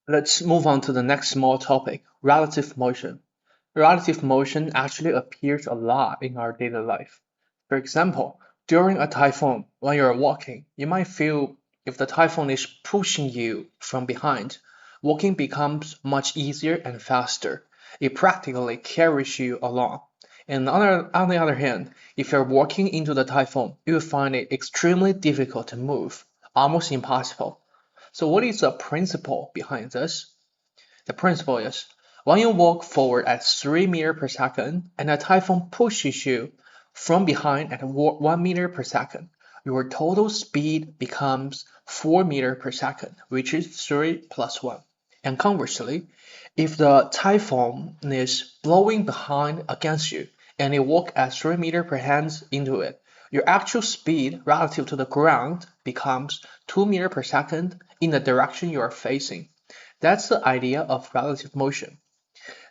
Let's move on to the next small topic, relative motion. Relative motion actually appears a lot in our daily life. For example, during a typhoon, when you're walking, you might feel if the typhoon is pushing you from behind, walking becomes much easier and faster. It practically carries you along. And on the other hand, if you're walking into the typhoon, you will find it extremely difficult to move, almost impossible. So what is the principle behind this? The principle is when you walk forward at 3 meters per second and a typhoon pushes you from behind at 1 meter per second, your total speed becomes 4 meters per second, which is 3 plus 1. And conversely, if the typhoon is blowing behind against you and you walk at 3 meters per hand into it, your actual speed relative to the ground becomes 2 meters per second in the direction you are facing. That's the idea of relative motion.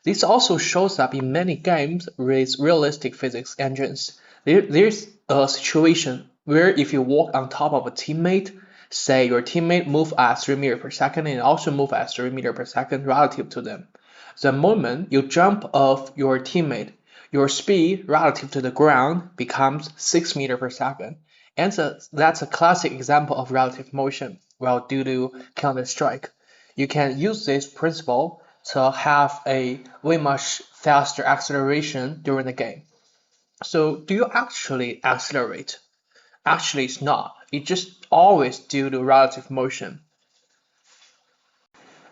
This also shows up in many games with realistic physics engines. There's a situation where if you walk on top of a teammate, say your teammate move at 3 meters per second and also move at 3 meters per second relative to them. The moment you jump off your teammate, your speed relative to the ground becomes 6 meters per second. And so that's a classic example of relative motion, well, due to Counter-Strike. You can use this principle to have a way much faster acceleration during the game. So do you actually accelerate? Actually, it's not. It's just always due to relative motion.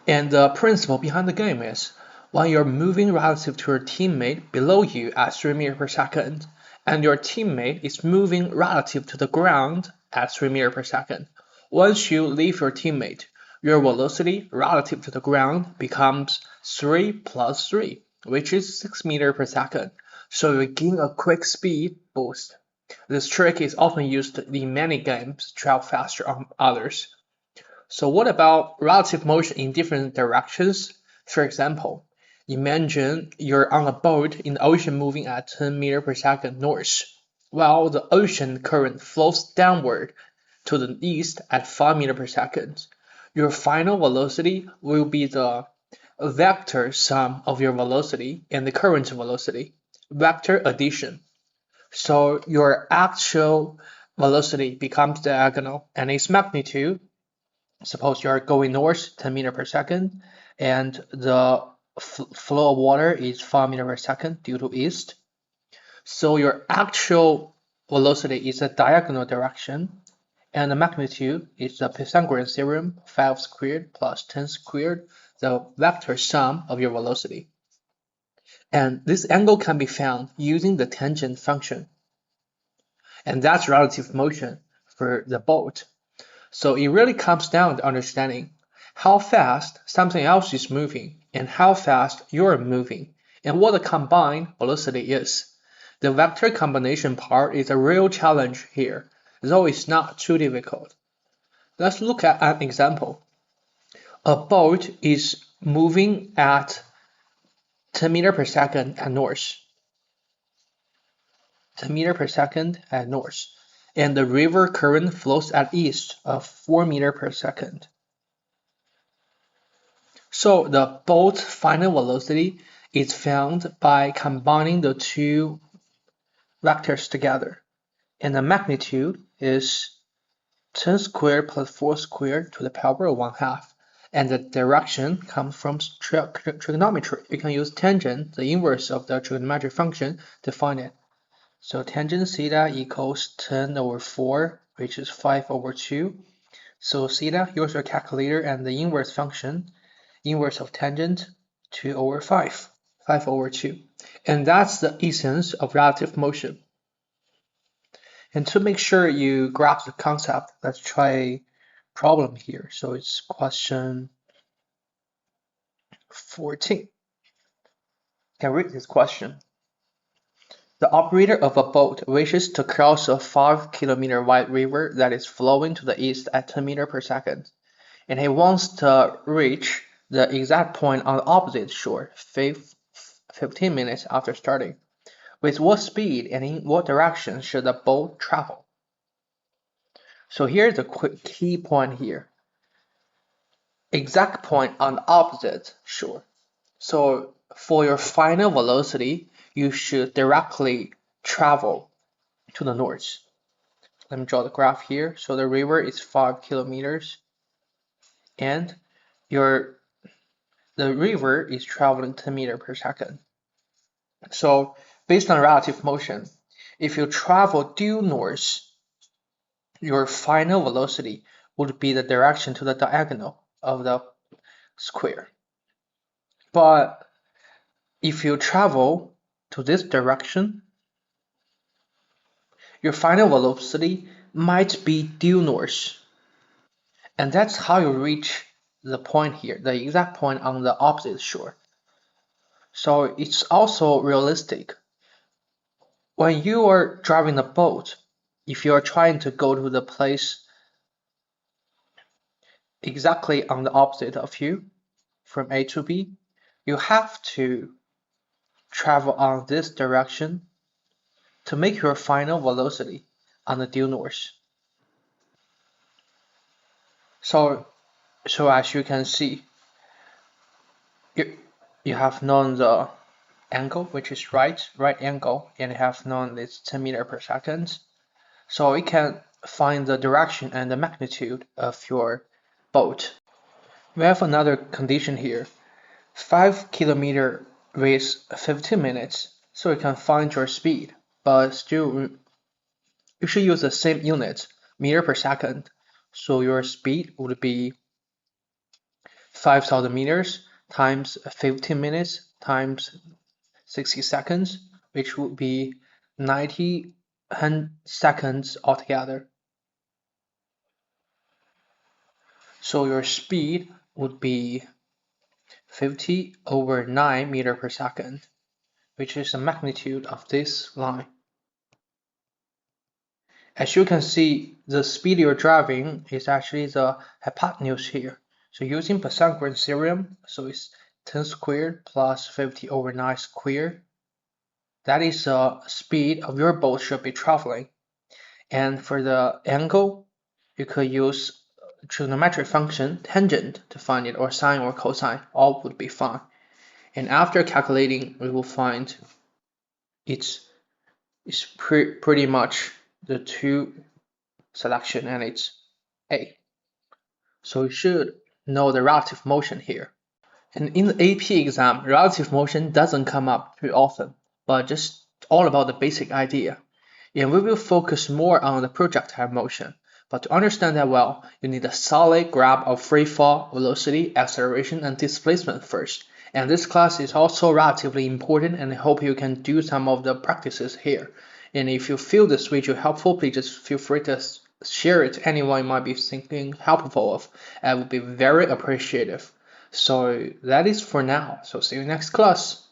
And the principle behind the game is when you're moving relative to your teammate below you at 3 meters per second, and your teammate is moving relative to the ground at 3 meters per second, once you leave your teammate, your velocity relative to the ground becomes 3 plus 3, which is 6 meters per second. So you gain a quick speed boost. This trick is often used in many games to travel faster on others. So what about relative motion in different directions? For example, imagine you're on a boat in the ocean moving at 10 meters per second north, while the ocean current flows downward to the east at 5 meters per second. Your final velocity will be the vector sum of your velocity and the current velocity, vector addition. So your actual velocity becomes diagonal and its magnitude, suppose you're going north 10 meters per second and the flow of water is 5 meters per second due to east. So your actual velocity is a diagonal direction and the magnitude is the Pythagorean theorem 5 squared plus 10 squared, the vector sum of your velocity. And this angle can be found using the tangent function. And that's relative motion for the boat. So it really comes down to understanding how fast something else is moving and how fast you're moving and what the combined velocity is. The vector combination part is a real challenge here, though it's not too difficult. Let's look at an example. A boat is moving at 10 meters per second at north. 10 meters per second at north. And the river current flows at east of 4 meters per second. So the boat's final velocity is found by combining the two vectors together. And the magnitude is 10 squared plus 4 squared to the power of 1/2. And the direction comes from trigonometry. You can use tangent, the inverse of the trigonometric function, to find it. So tangent theta equals 10 over 4, which is 5 over 2. So theta, use your calculator, and the inverse function, inverse of tangent, 2 over 5, 5 over 2. And that's the essence of relative motion. And to make sure you grasp the concept, let's try a problem here. So it's question 14. Can read this question. The operator of a boat wishes to cross a 5-kilometer wide river that is flowing to the east at 10 meters per second, and he wants to reach the exact point on the opposite shore 15 minutes after starting. With what speed and in what direction should the boat travel? So here's a quick key point here. exact point on the opposite shore. So for your final velocity, you should directly travel to the north. Let me draw the graph here. So the river is 5 kilometers and the river is traveling 10 meters per second. So based on relative motion, if you travel due north, your final velocity would be the direction to the diagonal of the square. But if you travel to this direction, your final velocity might be due north. And that's how you reach the point here, the exact point on the opposite shore. So it's also realistic. When you are driving a boat, if you are trying to go to the place exactly on the opposite of you, from A to B, you have to travel on this direction to make your final velocity on the due north. So as you can see, you have known the angle, which is right angle, and you have known it's 10 meters per second. So we can find the direction and the magnitude of your boat. We have another condition here. 5 kilometers with 15 minutes, so you can find your speed, but still you should use the same unit, meter per second. So your speed would be 5,000 meters times 15 minutes times 60 seconds, which would be 90 seconds altogether. So your speed would be 50 over 9 meters per second, which is the magnitude of this line. As you can see, the speed you're driving is actually the hypotenuse here. So using Pythagorean theorem, so it's 10 squared plus 50 over 9 squared. That is the speed of your boat should be traveling. And for the angle, you could use trigonometric function tangent to find it, or sine or cosine, all would be fine. And after calculating, we will find it's pretty much the two selection, and it's A. So you should know the relative motion here. And in the AP exam, relative motion doesn't come up too often, but just all about the basic idea. And we will focus more on the projectile motion. But to understand that well, you need a solid grasp of free fall, velocity, acceleration, and displacement first. And this class is also relatively important, and I hope you can do some of the practices here. And if you feel this video helpful, please just feel free to share it to anyone you might be thinking helpful of. I would be very appreciative. So that is for now. So see you next class.